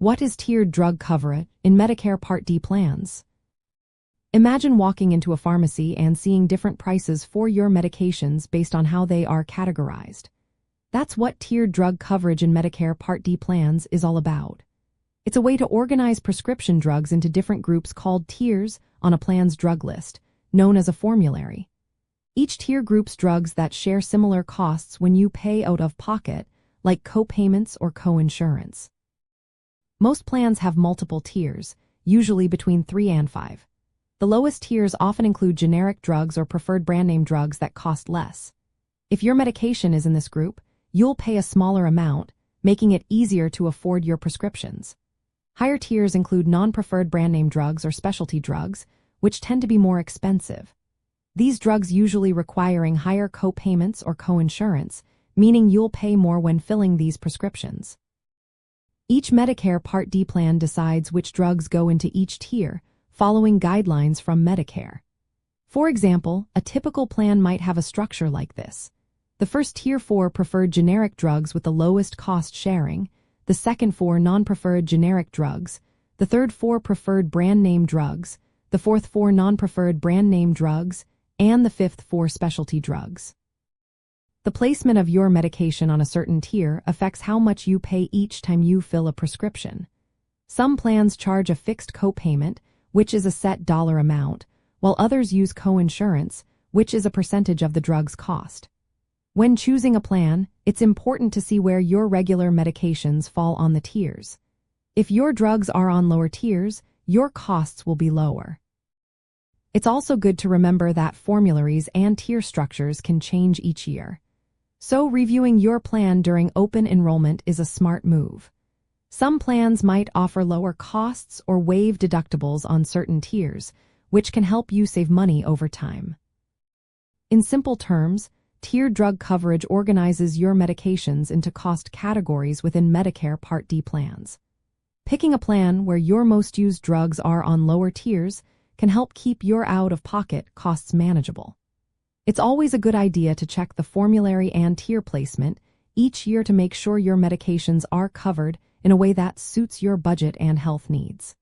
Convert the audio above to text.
What is tiered drug coverage in Medicare Part D plans? Imagine walking into a pharmacy and seeing different prices for your medications based on how they are categorized. That's what tiered drug coverage in Medicare Part D plans is all about. It's a way to organize prescription drugs into different groups called tiers on a plan's drug list, known as a formulary. Each tier groups drugs that share similar costs when you pay out of pocket, like copayments or coinsurance. Most plans have multiple tiers, usually between 3 and 5. The lowest tiers often include generic drugs or preferred brand name drugs that cost less. If your medication is in this group, you'll pay a smaller amount, making it easier to afford your prescriptions. Higher tiers include non-preferred brand name drugs or specialty drugs, which tend to be more expensive. These drugs usually requiring higher copayments or coinsurance, meaning you'll pay more when filling these prescriptions. Each Medicare Part D plan decides which drugs go into each tier, following guidelines from Medicare. For example, a typical plan might have a structure like this. The first tier 4 preferred generic drugs with the lowest cost sharing, the second 4 non-preferred generic drugs, the third 4 preferred brand name drugs, the fourth 4 non-preferred brand name drugs, and the fifth 4 specialty drugs. The placement of your medication on a certain tier affects how much you pay each time you fill a prescription. Some plans charge a fixed copayment, which is a set dollar amount, while others use coinsurance, which is a percentage of the drug's cost. When choosing a plan, it's important to see where your regular medications fall on the tiers. If your drugs are on lower tiers, your costs will be lower. It's also good to remember that formularies and tier structures can change each year. So reviewing your plan during open enrollment is a smart move. Some plans might offer lower costs or waive deductibles on certain tiers, which can help you save money over time. In simple terms, tiered drug coverage organizes your medications into cost categories within Medicare Part D plans. Picking a plan where your most used drugs are on lower tiers can help keep your out-of-pocket costs manageable. It's always a good idea to check the formulary and tier placement each year to make sure your medications are covered in a way that suits your budget and health needs.